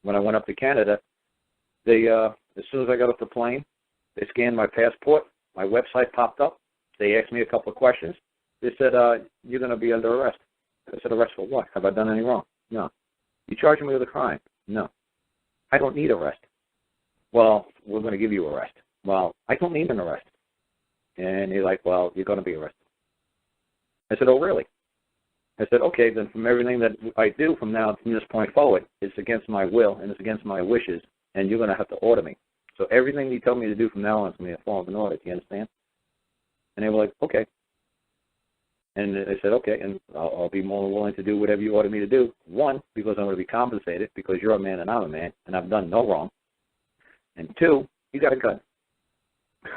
when I went up to Canada, they as soon as I got off the plane, they scanned my passport. My website popped up. They asked me a couple of questions. They said, you're going to be under arrest. I said, arrest for what? Have I done any wrong? No. You charging me with a crime? No. I don't need arrest. Well, we're going to give you arrest. Well, I don't need an arrest. And they're like, well, you're going to be arrested. I said, oh, really? I said, okay, then from everything that I do from this point forward, it's against my will and it's against my wishes, and you're going to have to order me. So everything you tell me to do from now on is going to be a form of an order. Do you understand? And they were like, okay. And I said, okay, and I'll be more than willing to do whatever you order me to do. One, because I'm going to be compensated because you're a man and I'm a man, and I've done no wrong. And two, you got a gun.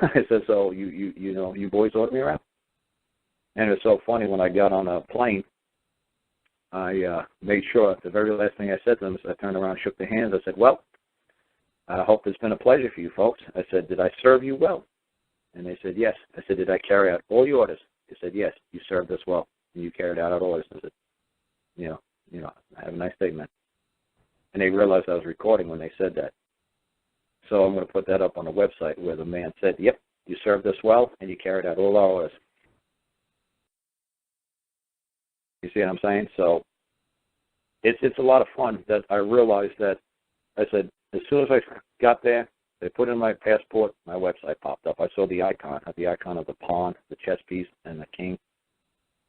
I said, so you boys order me around? And it was so funny when I got on a plane, I made sure the very last thing I said to them is I turned around and shook their hands. I said, well, I hope it's been a pleasure for you folks. I said, did I serve you well? And they said, yes. I said, did I carry out all your orders? They said, yes, you served us well, and you carried out our orders. I said, have a nice day, man. And they realized I was recording when they said that. So I'm going to put that up on the website where the man said, yep, you served us well, and you carried out all our orders. You see what I'm saying? So it's a lot of fun that I realized that I said, as soon as I got there, they put in my passport, my website popped up. I saw the icon of the pawn, the chess piece, and the king.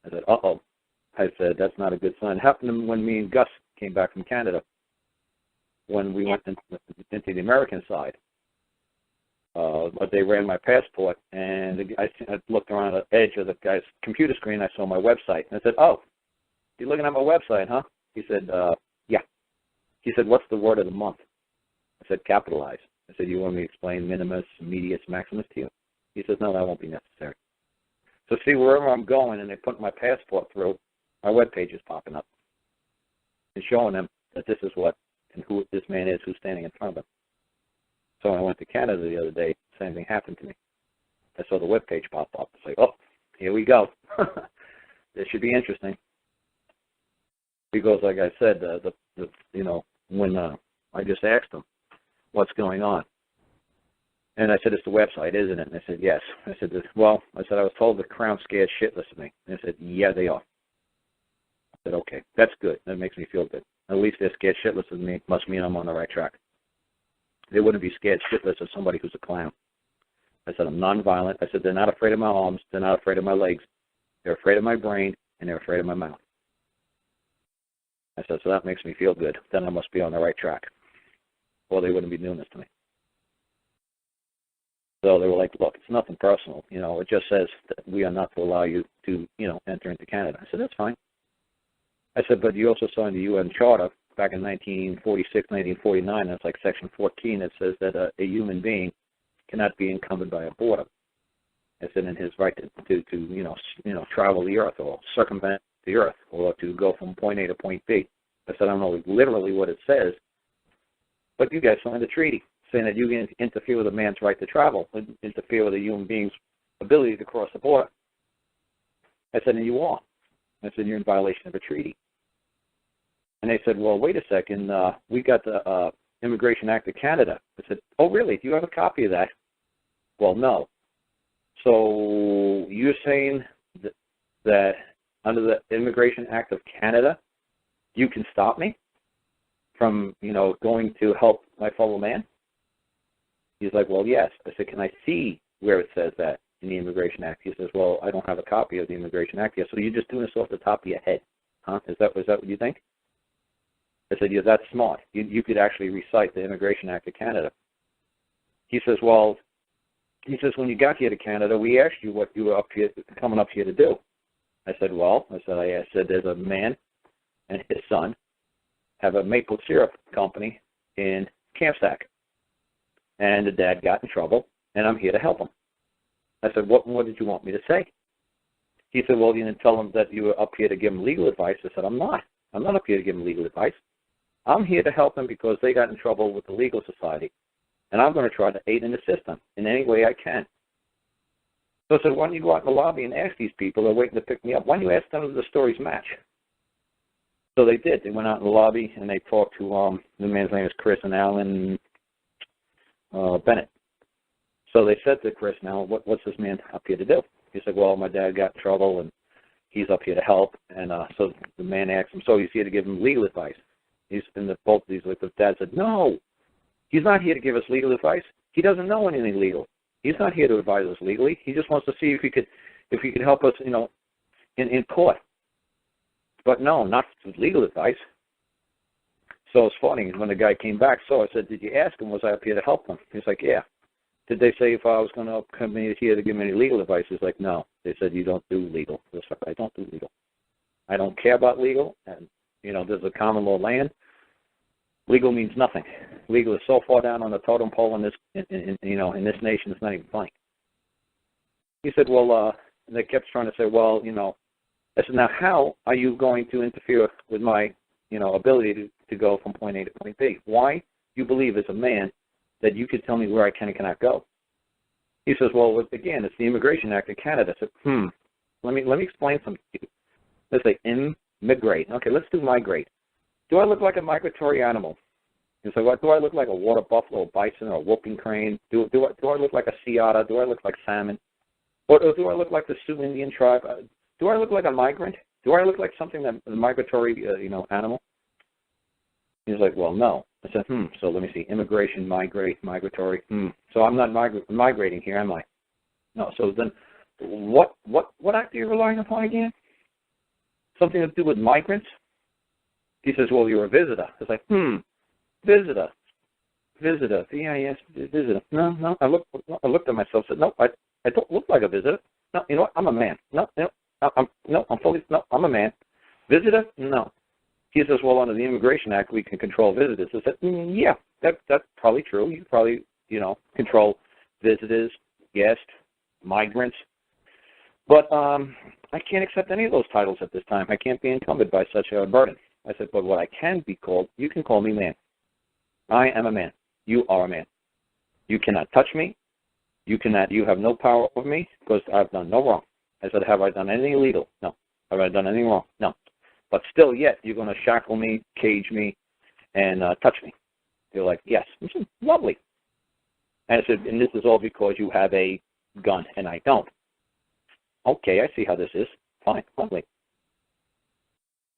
I said, uh-oh. I said, that's not a good sign. It happened when me and Gus came back from Canada, when we went into the American side. But they ran my passport, and I looked around the edge of the guy's computer screen. I saw my website, and I said, oh, you're looking at my website, huh? He said, yeah. He said, what's the word of the month? I said, capitalize. I said, you want me to explain minimus, medius, maximus to you? He says, no, that won't be necessary. So see, wherever I'm going and they put my passport through, my web page is popping up and showing them that this is what and who this man is who's standing in front of them. So when I went to Canada the other day, the same thing happened to me. I saw the web page pop up. It's like, oh, here we go. This should be interesting. Because, like I said, when I just asked them, what's going on? And I said, it's the website, isn't it? And they said, yes. I said, well, I was told the Crown's scared shitless of me. And they said, yeah, they are. I said, okay, that's good. That makes me feel good. At least they're scared shitless of me. Must mean I'm on the right track. They wouldn't be scared shitless of somebody who's a clown. I said, I'm nonviolent. I said, they're not afraid of my arms. They're not afraid of my legs. They're afraid of my brain, and they're afraid of my mouth. I said, so that makes me feel good. Then I must be on the right track. Or they wouldn't be doing this to me. So they were like, look, it's nothing personal. It just says that we are not to allow you to, enter into Canada. I said, that's fine. I said, but you also signed the UN Charter back in 1946, 1949. That's like Section 14. It says that a human being cannot be encumbered by a border. I said, in his right to travel the earth or circumvent the earth or to go from point A to point B. I said, I don't know literally what it says, but you guys signed a treaty saying that you can interfere with a man's right to travel, interfere with a human being's ability to cross the border. I said, and you are. I said, you're in violation of a treaty. And they said, well, wait a second, we got the Immigration Act of Canada. I said, oh, really? Do you have a copy of that? Well, no. So you're saying that under the Immigration Act of Canada, you can stop me from, going to help my fellow man? He's like, well, yes. I said, can I see where it says that in the Immigration Act? He says, well, I don't have a copy of the Immigration Act yet. So you're just doing this off the top of your head, huh? Is that what you think? I said, yeah, that's smart. You could actually recite the Immigration Act of Canada. He says, well, when you got here to Canada, we asked you what you were coming up here to do. I said, I said, there's a man and his son have a maple syrup company in Campsack. And the dad got in trouble, and I'm here to help him. I said, what more did you want me to say? He said, well, you didn't tell him that you were up here to give him legal advice. I said, I'm not. I'm not up here to give him legal advice. I'm here to help them because they got in trouble with the legal society. And I'm going to try to aid and assist them in any way I can. So I said, why don't you go out in the lobby and ask these people? They're waiting to pick me up. Why don't you ask them if the stories match? So they did. They went out in the lobby and they talked to the man's name is Chris and Alan Bennett. So they said to Chris, now, what's this man up here to do? He said, well, my dad got in trouble and he's up here to help. And so the man asked him, so he's here to give him legal advice. He's in both of these, like the dad said, no, he's not here to give us legal advice. He doesn't know anything legal. He's not here to advise us legally. He just wants to see if he could help us, in court. But no, not with legal advice. So it's funny, when the guy came back, so I said, did you ask him, was I up here to help him? He's like, yeah. Did they say if I was going to come in here to give him any legal advice? He's like, no. They said, you don't do legal. I don't do legal. I don't care about legal. And, there's a common law land. Legal means nothing. Legal is so far down on the totem pole in this nation, it's not even funny. He said, well, they kept trying to say, well, I said, now how are you going to interfere with my, ability to go from point A to point B? Why you believe as a man that you could tell me where I can and cannot go? He says, well, again, it's the Immigration Act in Canada. I said, let me explain something to you. Let's say immigrate. Okay, let's do migrate. Do I look like a migratory animal? He said, what, do I look like a water buffalo, a bison, or a whooping crane? Do I look like a sea otter? Do I look like salmon? Or do I look like the Sioux Indian tribe? Do I look like a migrant? Do I look like something that a migratory, animal? He's like, well, no. I said, so let me see. Immigration, migratory. So I'm not migrating here, am I? No. So then, what act are you relying upon again? Something to do with migrants? He says, well, you're a visitor. It's like, visitor. V-I-S, visitor. No. I looked at myself and said, no, I don't look like a visitor. No, you know what? I'm a man. I'm a man. Visitor? No. He says, well, under the Immigration Act, we can control visitors. I said, yeah, that's probably true. You probably, control visitors, guests, migrants. But I can't accept any of those titles at this time. I can't be encumbered by such a burden. I said, but what I can be called, you can call me man. I am a man. You are a man. You cannot touch me. You have no power over me because I've done no wrong. I said, have I done anything illegal? No. Have I done anything wrong? No. But still yet, you're going to shackle me, cage me, and touch me. They're like, yes. I said, lovely. And I said, and this is all because you have a gun and I don't. Okay, I see how this is. Fine, lovely.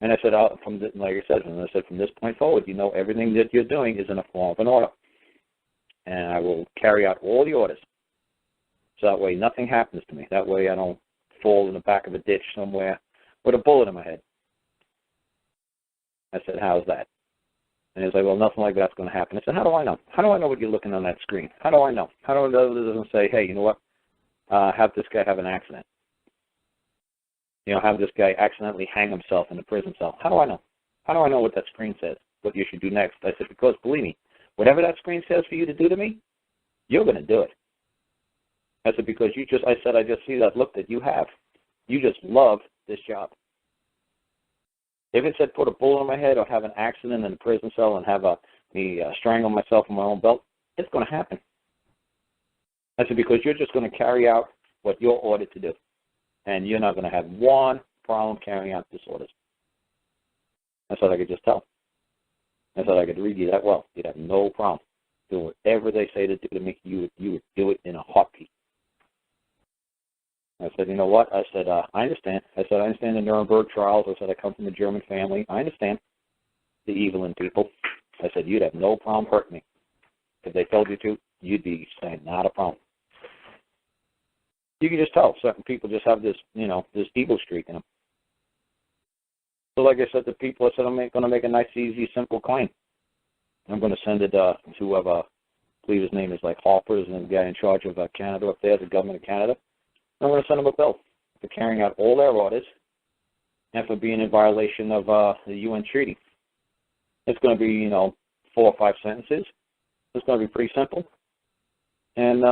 And I said, from this point forward, everything that you're doing is in a form of an order. And I will carry out all the orders. So that way nothing happens to me. That way I don't fall in the back of a ditch somewhere with a bullet in my head. I said, how's that? And he's like, well, nothing like that's going to happen. I said, how do I know? How do I know what you're looking on that screen? How do I know? How do I know that it doesn't say, hey, you know what, have this guy have an accident? Have this guy accidentally hang himself in a prison cell. How do I know? How do I know what that screen says, what you should do next? I said, because believe me, whatever that screen says for you to do to me, you're going to do it. I said, because I just see that look that you have. You just love this job. If it said put a bullet in my head or have an accident in a prison cell and have me strangle myself in my own belt, it's going to happen. I said, because you're just going to carry out what you're ordered to do. And you're not going to have one problem carrying out this orders. I said, I could just tell. I said, I could read you that well. You'd have no problem doing whatever they say to do to me. You would do it in a heartbeat. I said, you know what? I said, I understand. I said, I understand the Nuremberg trials. I said, I come from a German family. I understand the evil in people. I said, you'd have no problem hurting me. If they told you to, you'd be saying, not a problem. You can just tell. Certain people just have this, this evil streak in them. So like I said to people, I said, I'm going to make a nice, easy, simple claim. I'm going to send it to whoever, I believe his name is like Harper's, and the guy in charge of Canada up there, the government of Canada. I'm going to send them a bill for carrying out all their orders and for being in violation of the UN treaty. It's going to be, 4 or 5 sentences. It's going to be pretty simple. And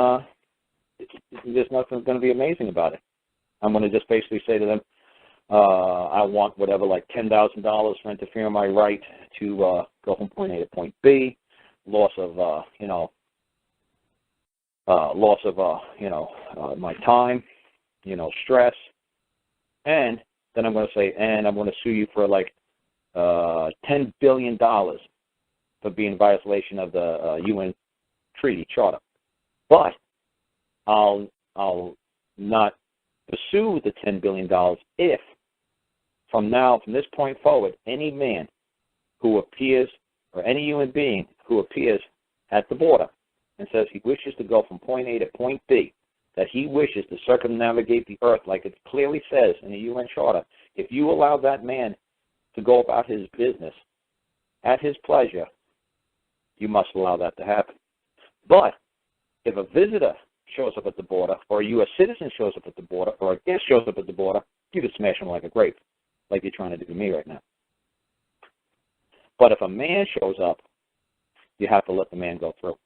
there's nothing going to be amazing about it. I'm going to just basically say to them, I want whatever, like $10,000 for interfering in my right to go from point A to point B, loss of, my time, stress, and then I'm going to say, and I'm going to sue you for like $10 billion for being in violation of the UN treaty charter. But I'll not pursue the $10 billion if, from this point forward, any man who appears, or any human being who appears at the border and says he wishes to go from point A to point B, that he wishes to circumnavigate the earth like it clearly says in the UN Charter, if you allow that man to go about his business at his pleasure, you must allow that to happen. But if a visitor shows up at the border, or a U.S. citizen shows up at the border, or a guest shows up at the border, you can smash him like a grape, like you're trying to do to me right now. But if a man shows up, you have to let the man go through.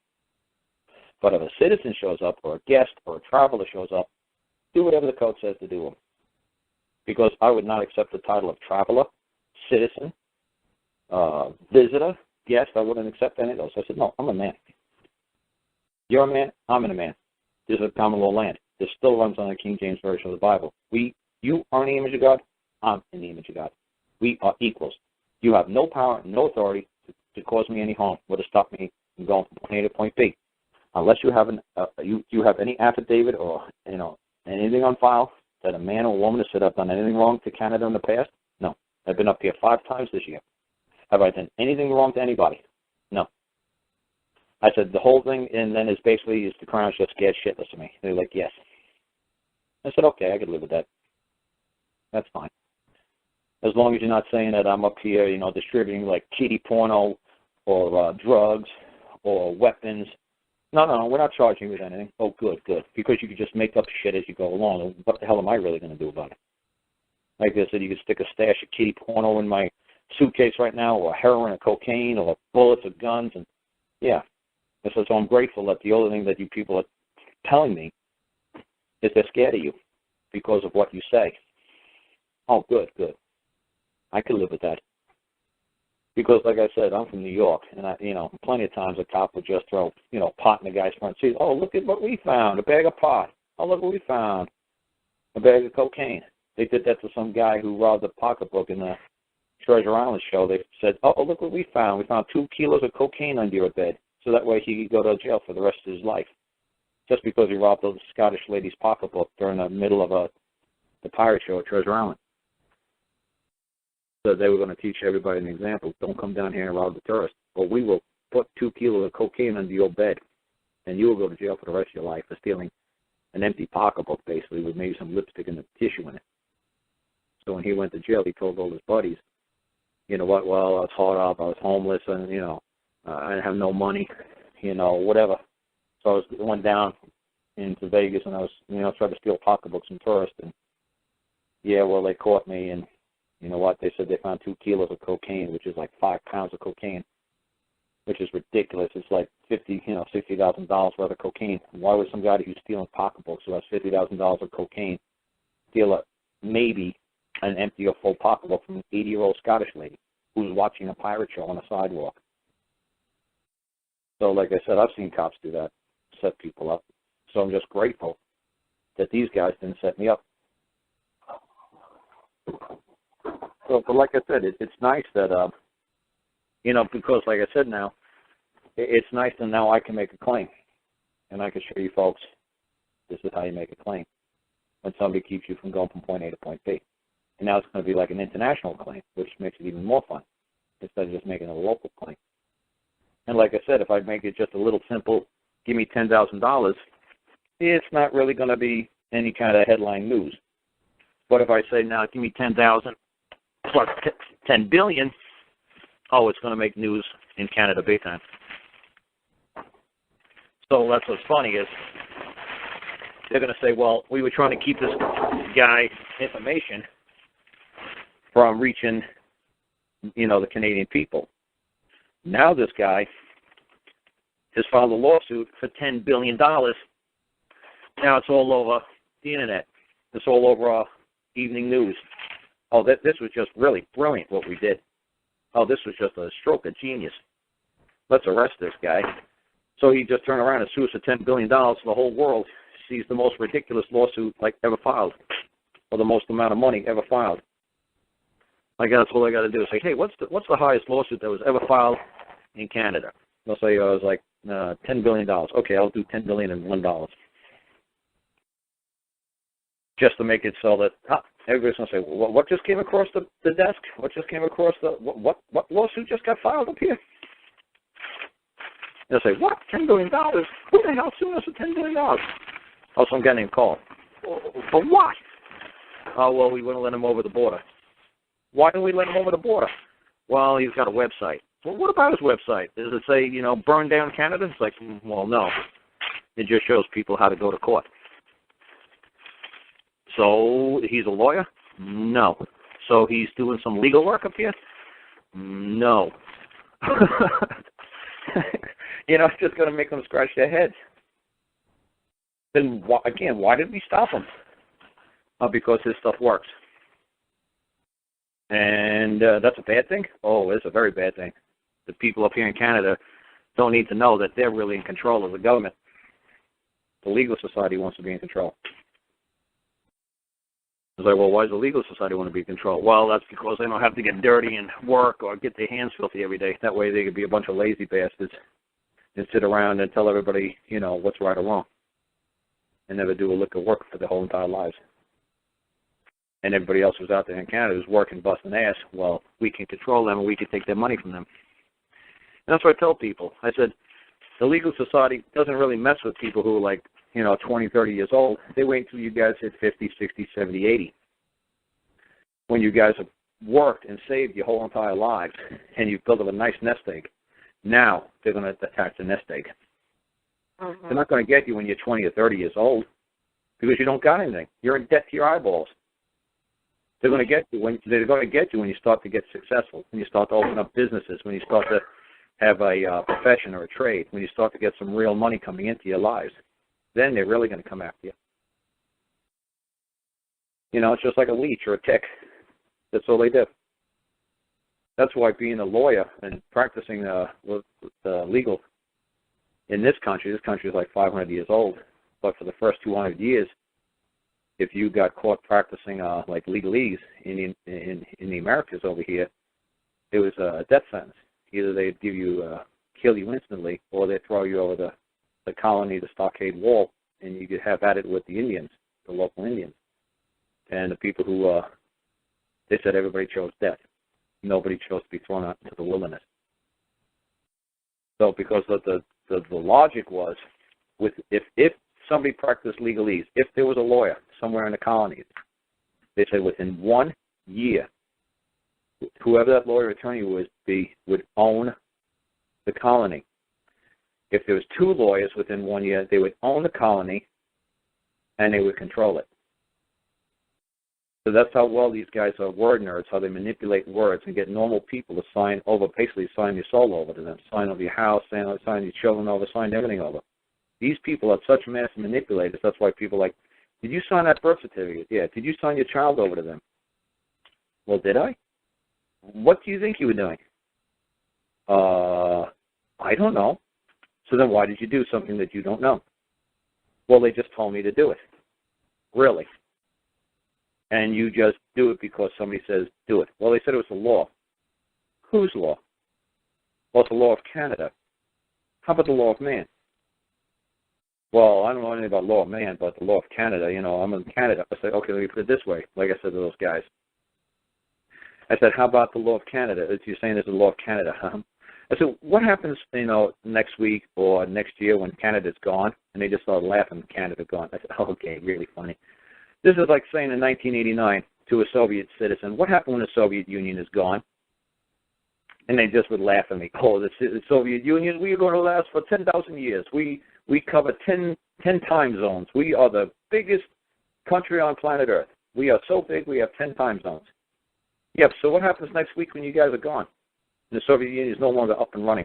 But if a citizen shows up, or a guest, or a traveler shows up, do whatever the code says to do them. Because I would not accept the title of traveler, citizen, visitor, guest. I wouldn't accept any of those. I said, no, I'm a man. You're a man, I'm a man. This is a common law land. This still runs on the King James Version of the Bible. You are in the image of God, I'm in the image of God. We are equals. You have no power, no authority to cause me any harm or to stop me from going from point A to point B. Unless you have you have any affidavit or anything on file that a man or woman has said I've done anything wrong to Canada in the past? No. I've been up here 5 times this year. Have I done anything wrong to anybody? No. I said the whole thing, and then it's basically the Crown's just scared shitless of me. They're like, yes. I said, okay, I could live with that. That's fine. As long as you're not saying that I'm up here, distributing like kiddie porno or drugs or weapons. No, we're not charging you with anything. Oh, good. Because you can just make up shit as you go along. What the hell am I really going to do about it? Like I said, you could stick a stash of kiddie porno in my suitcase right now, or heroin or cocaine or bullets or guns. And yeah. So I'm grateful that the only thing that you people are telling me is they're scared of you because of what you say. Oh, good. I can live with that. Because, like I said, I'm from New York, and plenty of times a cop would just throw, pot in the guy's front seat. Oh, look at what we found, a bag of pot. Oh, look what we found, a bag of cocaine. They did that to some guy who robbed a pocketbook in the Treasure Island show. They said, oh, look what we found. We found 2 kilos of cocaine under your bed, so that way he could go to jail for the rest of his life, just because he robbed a Scottish lady's pocketbook during the middle of the pirate show at Treasure Island. So they were going to teach everybody an example. Don't come down here and rob the tourists. But we will put 2 kilos of cocaine under your bed, and you will go to jail for the rest of your life for stealing an empty pocketbook, basically, with maybe some lipstick and a tissue in it. So when he went to jail, he told all his buddies, you know what, well, I was hard up, I was homeless, and, I didn't have no money, whatever. So I went down into Vegas, and I was, tried to steal pocketbooks from tourists, and, yeah, well, they caught me, and you know what? They said they found 2 kilos of cocaine, which is like 5 pounds of cocaine, which is ridiculous. It's like $60,000 worth of cocaine. Why would some guy who's stealing pocketbooks who has $50,000 of cocaine steal maybe an empty or full pocketbook from an 80-year-old Scottish lady who's watching a pirate show on a sidewalk? So, like I said, I've seen cops do that, set people up. So I'm just grateful that these guys didn't set me up. So, but like I said, it's nice that, because like I said now, it's nice that now I can make a claim. And I can show you folks, this is how you make a claim when somebody keeps you from going from point A to point B. And now it's going to be like an international claim, which makes it even more fun, instead of just making a local claim. And like I said, if I make it just a little simple, give me $10,000, it's not really going to be any kind of headline news. But if I say, now give me $10,000 plus $10 billion, it's going to make news in Canada big time. So that's what's funny is they're going to say, well, we were trying to keep this guy information from reaching, the Canadian people. Now this guy has filed a lawsuit for $10 billion. Now it's all over the internet. It's all over evening news. Oh, this was just really brilliant what we did. Oh, this was just a stroke of genius. Let's arrest this guy. So he just turned around and sues for $10 billion. The whole world sees the most ridiculous lawsuit ever filed, or the most amount of money ever filed. That's all I got to do is say, hey, what's the highest lawsuit that was ever filed in Canada? They'll say, it was like $10 billion. Okay, I'll do $10 billion and $1. Just to make it so that everybody's going to say, well, what just came across the desk? What just came across what lawsuit just got filed up here? They'll say, what, $10 billion? Who the hell sued us for $10 billion? Oh, some guy named Karl. For what? Oh, well, we wouldn't let him over the border. Why didn't we let him over the border? Well, he's got a website. Well, what about his website? Does it say, burn down Canada? It's like, well, no. It just shows people how to go to court. So he's a lawyer? No. So he's doing some legal work up here? No. It's just going to make them scratch their heads. Then, why did we stop him? Because his stuff works. And that's a bad thing? Oh, it's a very bad thing. The people up here in Canada don't need to know that they're really in control of the government. The legal society wants to be in control. I was like, well, why does the legal society want to be in control? Well, that's because they don't have to get dirty and work or get their hands filthy every day. That way they could be a bunch of lazy bastards and sit around and tell everybody, what's right or wrong and never do a lick of work for their whole entire lives. And everybody else who's out there in Canada who's working, busting ass, well, we can control them and we can take their money from them. And that's what I tell people. I said, the legal society doesn't really mess with people who are like, 20, 30 years old. They wait until you guys hit 50, 60, 70, 80. When you guys have worked and saved your whole entire lives and you've built up a nice nest egg, now they're going to attack the nest egg. Mm-hmm. They're not going to get you when you're 20 or 30 years old because you don't got anything. You're in debt to your eyeballs. They're going to get you when you start to get successful, when you start to open up businesses, when you start to have a profession or a trade, when you start to get some real money coming into your lives. Then they're really going to come after you. It's just like a leech or a tick. That's all they do. That's why being a lawyer and practicing legal in this country is like 500 years old. But for the first 200 years, if you got caught practicing like legalese in the Americas over here, it was a death sentence. Either they'd kill you instantly, or they'd throw you over the colony, the stockade wall, and you could have at it with the Indians, the local Indians. And the people who, they said everybody chose death. Nobody chose to be thrown out into the wilderness. So because the logic was, if somebody practiced legalese, if there was a lawyer somewhere in the colonies, they said within 1 year, whoever that lawyer attorney would own the colony. If there was 2 lawyers within 1 year, they would own the colony and they would control it. So that's how well these guys are word nerds, how they manipulate words and get normal people to basically sign your soul over to them, sign over your house, sign your children over, sign everything over. These people are such massive manipulators. That's why people are like, did you sign that birth certificate? Yeah. Did you sign your child over to them? Well, did I? What do you think you were doing? I don't know. So then why did you do something that you don't know? Well, they just told me to do it. Really? And you just do it because somebody says do it. Well, they said it was a law. Whose law? Well, it's the law of Canada. How about the law of man? Well, I don't know anything about law of man, but the law of Canada, I'm in Canada. I said, okay, let me put it this way, like I said to those guys. I said, how about the law of Canada? You're saying there's a law of Canada, huh? I said, what happens, next week or next year when Canada's gone? And they just started laughing, Canada gone. I said, okay, really funny. This is like saying in 1989 to a Soviet citizen, what happened when the Soviet Union is gone? And they just would laugh at me. Oh, the Soviet Union, we are going to last for 10,000 years. We cover 10 time zones. We are the biggest country on planet Earth. We are so big, we have 10 time zones. Yep, so what happens next week when you guys are gone? And the Soviet Union is no longer up and running.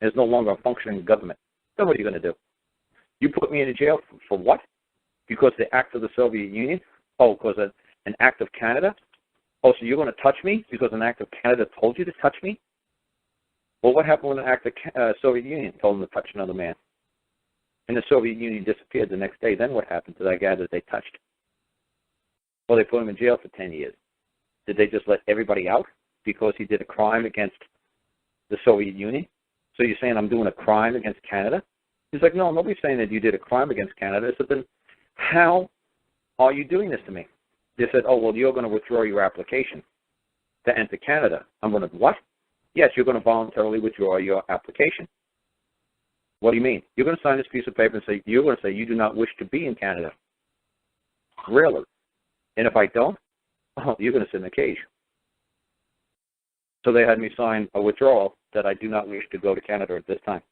There's no longer a functioning government. Then what are you going to do? You put me in jail for what? Because the act of the Soviet Union? Oh, because an act of Canada? Oh, so you're going to touch me because an act of Canada told you to touch me? Well, what happened when an act of Soviet Union told them to touch another man? And the Soviet Union disappeared the next day. Then what happened to that guy that they touched? Well, they put him in jail for 10 years. did they just let everybody out because he did a crime against the Soviet Union? So you're saying I'm doing a crime against Canada? He's like, no, nobody's saying that you did a crime against Canada. I said, then how are you doing this to me? They said, oh, well, you're going to withdraw your application to enter Canada. I'm going to, what? Yes, you're going to voluntarily withdraw your application. What do you mean? You're going to sign this piece of paper and say, you're going to say you do not wish to be in Canada. Really? And if I don't, oh, you're going to sit in a cage. So they had me sign a withdrawal that I do not wish to go to Canada at this time.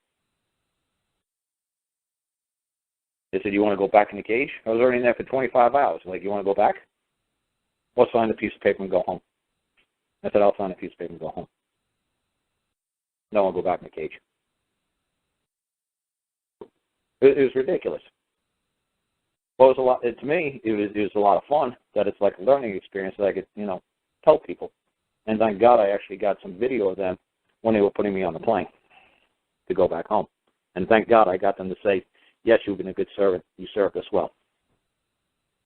They said, you want to go back in the cage? I was already in there for 25 hours. Like, you want to go back? Well, sign the piece of paper and go home. I said, I'll sign a piece of paper and go home. No, I'll go back in the cage. It was ridiculous. Well, it was a lot. To me, it was a lot of fun. That it's like a learning experience that I could, tell people. And thank God I actually got some video of them when they were putting me on the plane to go back home. And thank God I got them to say, yes, you've been a good servant. You served us well.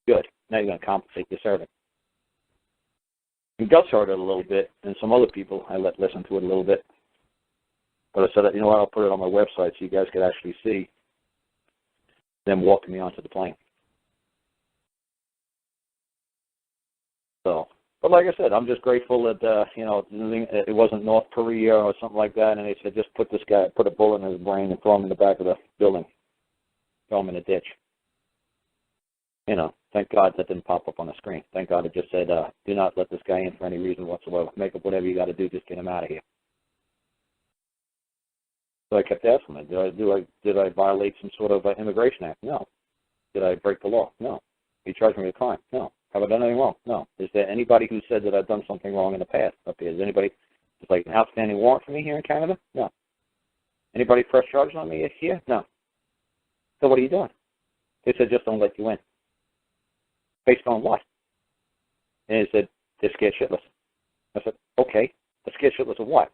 Good. Now you're going to compensate your servant. And Gus heard it a little bit, and some other people I let listen to it a little bit. But I said, you know what, I'll put it on my website so you guys could actually see them walking me onto the plane. So, but like I said, I'm just grateful that, it wasn't North Korea or something like that, and they said, just put a bullet in his brain and throw him in the back of the building. Throw him in a ditch. Thank God that didn't pop up on the screen. Thank God it just said, do not let this guy in for any reason whatsoever. Make up whatever you got to do, just get him out of here. So I kept asking him, did I violate some sort of immigration act? No. Did I break the law? No. He charged me with a crime? No. Have I done anything wrong? No. Is there anybody who said that I've done something wrong in the past up here? Is anybody, it's like an outstanding warrant for me here in Canada? No. Anybody press charges on me here? No. So what are you doing? They said, just don't let you in. Based on what? And he said, they're scared shitless. I said, okay. They're scared shitless of what?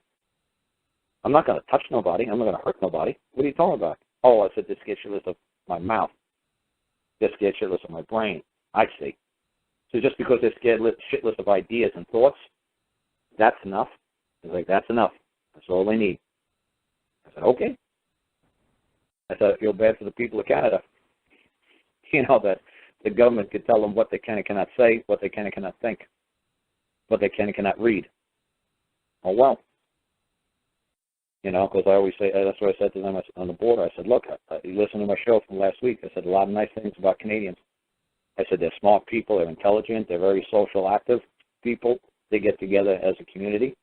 I'm not going to touch nobody. I'm not going to hurt nobody. What are you talking about? Oh, I said, they're scared shitless of my mouth. They're scared shitless of my brain. I see. So just because they're scared shitless of ideas and thoughts, that's enough? He's like, that's enough. That's all they need. I said, okay. I said, I feel bad for the people of Canada. That the government could tell them what they can and cannot say, what they can and cannot think, what they can and cannot read. Oh, well. Because I always say, that's what I said to them on the border. I said, look, you listen to my show from last week. I said a lot of nice things about Canadians. I said they're smart people, they're intelligent, they're very social, active people. They get together as a community.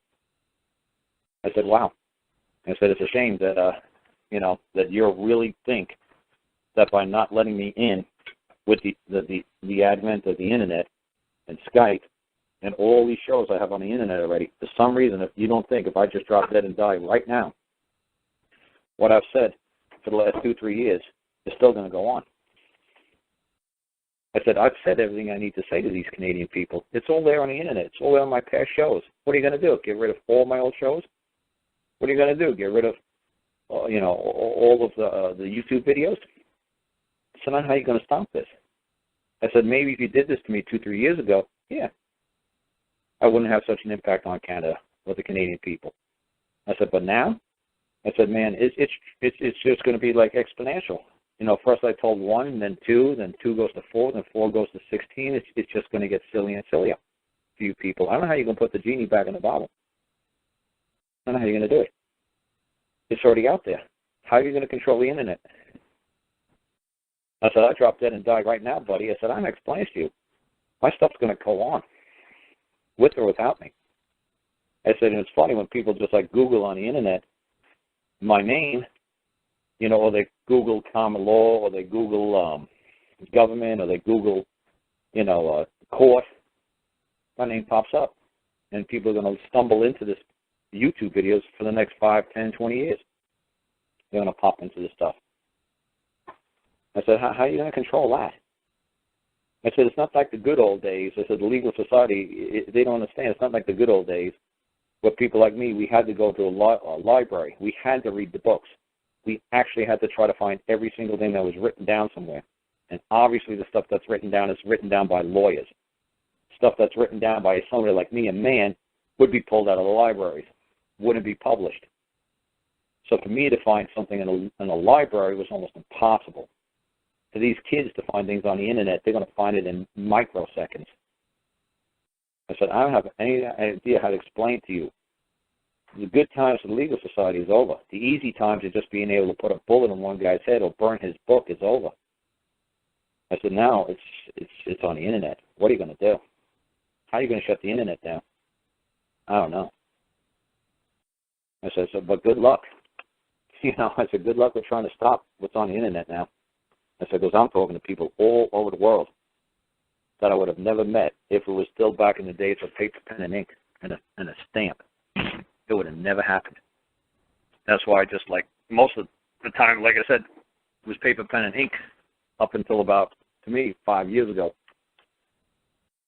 I said, wow. I said, it's a shame that, that you really think that by not letting me in with the advent of the Internet and Skype and all these shows I have on the Internet already, for some reason, if you don't think if I just drop dead and die right now, what I've said for the last 2-3 years is still going to go on. I said, I've said everything I need to say to these Canadian people. It's all there on the Internet. It's all there on my past shows. What are you going to do? Get rid of all my old shows? What are you going to do? Get rid of, all of the YouTube videos? So now how are you going to stop this? I said, maybe if you did this to me 2-3 years ago, yeah, I wouldn't have such an impact on Canada or the Canadian people. I said, but now? I said, man, it's just going to be like exponential. First I told 1, then 2 goes to 4, then 4 goes to 16. It's just going to get sillier and sillier for you people. I don't know how you're going to put the genie back in the bottle. I don't know how you're going to do it. It's already out there. How are you going to control the Internet? I said, I drop dead and die right now, buddy. I said, I'm explaining to you. My stuff's going to go on, with or without me. I said, and it's funny when people just like Google on the Internet my name, or they Google common law, or they Google government, or they Google, court, my name pops up. And people are going to stumble into this YouTube videos for the next 5, 10, 20 years. They're going to pop into this stuff. I said, how are you going to control that? I said, it's not like the good old days. I said, the legal society, they don't understand. It's not like the good old days where people like me, we had to go to a library. We had to read the books. We actually had to try to find every single thing that was written down somewhere. And obviously the stuff that's written down is written down by lawyers. stuff that's written down by somebody like me, a man, would be pulled out of the libraries, wouldn't be published. So for me to find something in a library was almost impossible. For these kids to find things on the internet, they're going to find it in microseconds. I said, I don't have any idea how to explain to you. The good times of the legal society is over. The easy times of just being able to put a bullet in one guy's head or burn his book is over. I said, now it's on the internet. What are you going to do? How are you going to shut the internet down? I don't know. I said, but good luck. I said, good luck with trying to stop what's on the internet now. I said, because I'm talking to people all over the world that I would have never met if it was still back in the days of paper, pen, and ink and a stamp. It would have never happened. That's why I just, like, most of the time, like I said, it was paper, pen, and ink up until about, to me, 5 years ago.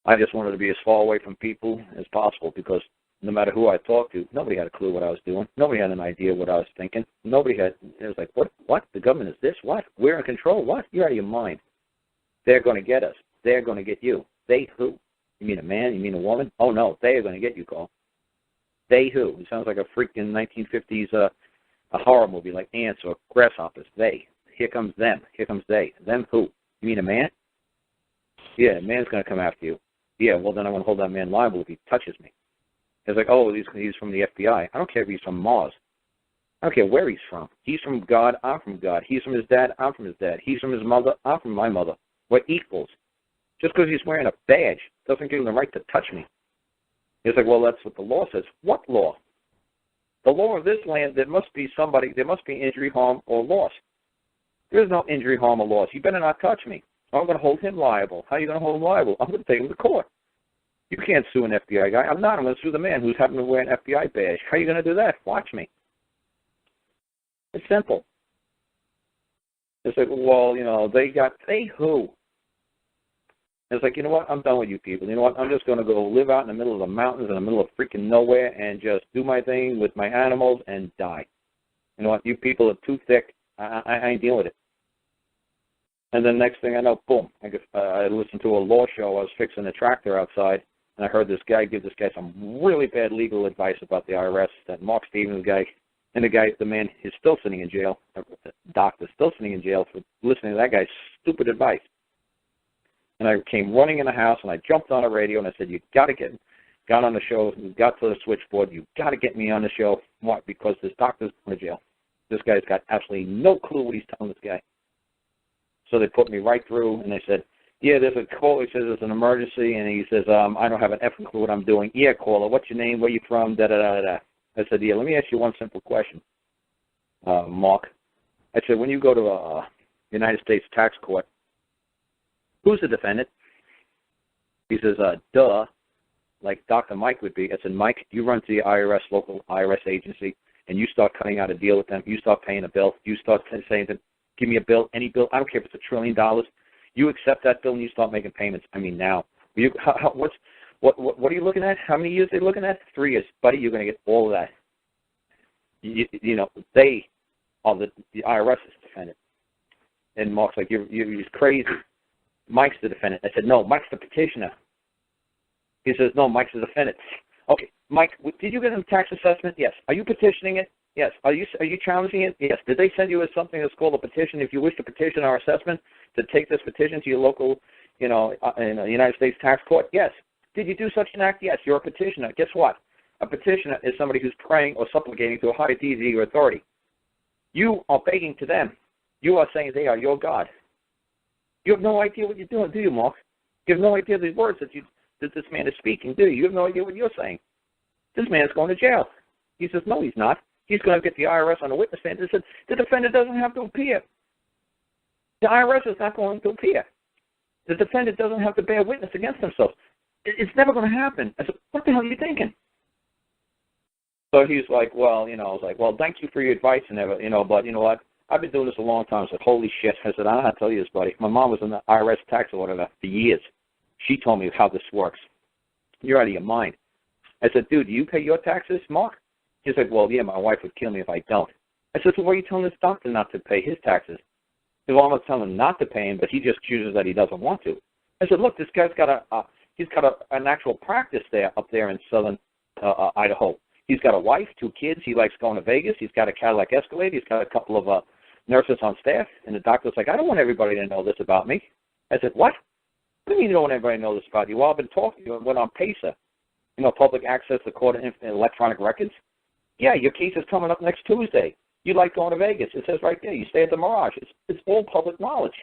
I just wanted to be as far away from people as possible because no matter who I talked to, nobody had a clue what I was doing. Nobody had an idea what I was thinking. Nobody had, it was like, what? The government is this? What? We're in control? What? You're out of your mind. They're going to get us. They're going to get you. They who? You mean a man? You mean a woman? Oh, no, they are going to get you, Carl. They who? It sounds like a freaking 1950s a horror movie like ants or grasshoppers. They. Here comes them. Here comes they. Them who? You mean a man? Yeah, a man's going to come after you. Yeah, well, then I'm going to hold that man liable if he touches me. It's like, oh, he's from the FBI. I don't care if he's from Mars. I don't care where he's from. He's from God, I'm from God. He's from his dad, I'm from his dad. He's from his mother, I'm from my mother. We're equals. Just because he's wearing a badge doesn't give him the right to touch me. It's like, well, that's what the law says. What law? The law of this land, there must be injury, harm, or loss. There's no injury, harm, or loss. You better not touch me. I'm going to hold him liable. How are you going to hold him liable? I'm going to take him to court. You can't sue an FBI guy. I'm not. I'm going to sue the man who's having to wear an FBI badge. How are you going to do that? Watch me. It's simple. It's like, well, they who? It's like, you know what? I'm done with you people. You know what? I'm just going to go live out in the middle of the mountains in the middle of freaking nowhere and just do my thing with my animals and die. You know what? You people are too thick. I ain't dealing with it. And then next thing I know, boom, I listened to a law show. I was fixing a tractor outside, and I heard this guy give this guy some really bad legal advice about the IRS, that Mark Stevens guy, and the man is still sitting in jail, the doctor's still sitting in jail for listening to that guy's stupid advice. And I came running in the house, and I jumped on the radio, and I said, you got to got on the show, got to the switchboard, you got to get me on the show, Mark, because this doctor's in jail. This guy's got absolutely no clue what he's telling this guy. So they put me right through, and they said, yeah, there's a call. He says it's an emergency, and he says, I don't have an effing clue what I'm doing. Yeah, caller, what's your name? Where you from? Da-da-da-da-da. I said, yeah, let me ask you one simple question, Mark. I said, when you go to a United States tax court, who's the defendant? He says, duh, like Dr. Mike would be. I said, Mike, you run to the IRS, local IRS agency, and you start cutting out a deal with them. You start paying a bill. You start saying to give me a bill, any bill. I don't care if it's $1 trillion. You accept that bill and you start making payments. I mean, now, what are you looking at? How many years are they looking at? 3 years, buddy. You're going to get all of that. They are the IRS is defendant. And Mark's like, you're crazy. Mike's the defendant. I said, no, Mike's the petitioner. He says, no, Mike's the defendant. Okay, Mike, did you get a tax assessment? Yes. Are you petitioning it? Yes. Are you challenging it? Yes. Did they send you something that's called a petition? If you wish to petition our assessment, to take this petition to your local, United States tax court? Yes. Did you do such an act? Yes. You're a petitioner. Guess what? A petitioner is somebody who's praying or supplicating to a higher deity or authority. You are begging to them. You are saying they are your God. You have no idea what you're doing, do you, Mark? You have no idea the words that this man is speaking, do you? You have no idea what you're saying. This man is going to jail. He says, no, he's not. He's going to get the IRS on the witness stand. He said, the defendant doesn't have to appear. The IRS is not going to appear. The defendant doesn't have to bear witness against themselves. It's never going to happen. I said, what the hell are you thinking? So he's like, well, I was like, well, thank you for your advice and everything, but you know what? I've been doing this a long time. I said, holy shit. I said, I don't know how to tell you this, buddy. My mom was in the IRS tax auditor for years. She told me how this works. You're out of your mind. I said, dude, do you pay your taxes, Mark? He's like, well, yeah, my wife would kill me if I don't. I said, so why are you telling this doctor not to pay his taxes? He said, well, I'm not telling him not to pay him, but he just chooses that he doesn't want to. I said, look, this guy's got He's got an actual practice there up there in southern Idaho. He's got a wife, 2 kids. He likes going to Vegas. He's got a Cadillac Escalade. He's got a couple of nurses on staff. And the doctor's like, I don't want everybody to know this about me. I said, what? What do you mean you don't want everybody to know this about you? Well, I've been talking to you and went on PACER, public access to court and electronic records. Yeah, your case is coming up next Tuesday. You like going to Vegas. It says right there. You stay at the Mirage. It's all public knowledge.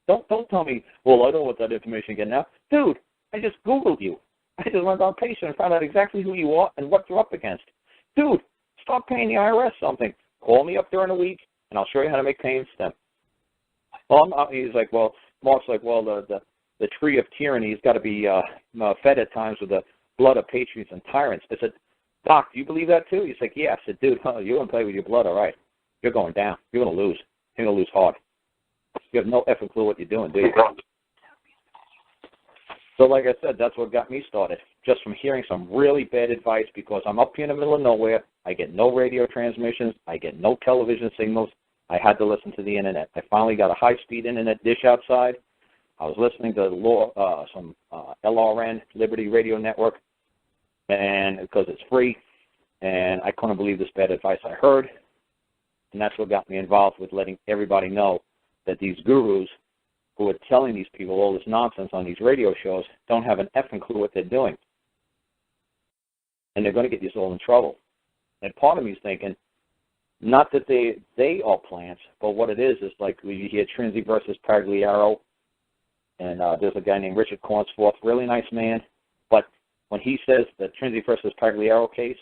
Don't tell me, well, I don't want that information again now. Dude, I just Googled you. I just went on PACER and found out exactly who you are and what you're up against. Dude, stop paying the IRS something. Call me up during the week, and I'll show you how to make payments to them. He's like, well, Mark's like, well, the tree of tyranny has got to be fed at times with the blood of patriots and tyrants. I said, Doc, do you believe that too? He's like, yeah. I said, dude, you're going to play with your blood, all right. You're going down. You're going to lose. You're going to lose hard. You have no effing clue what you're doing, do you? So like I said, that's what got me started, just from hearing some really bad advice, because I'm up here in the middle of nowhere. I get no radio transmissions. I get no television signals. I had to listen to the Internet. I finally got a high-speed Internet dish outside. I was listening to some LRN, Liberty Radio Network, and because it's free, and I couldn't believe this bad advice I heard, and that's what got me involved with letting everybody know that these gurus who are telling these people all this nonsense on these radio shows don't have an effing clue what they're doing. And they're going to get you all in trouble. And part of me is thinking, not that they are plants, but what it is like you hear Trinity versus Pagliaro, and there's a guy named Richard Cornsforth, really nice man, but when he says the Trinity versus Pagliaro case,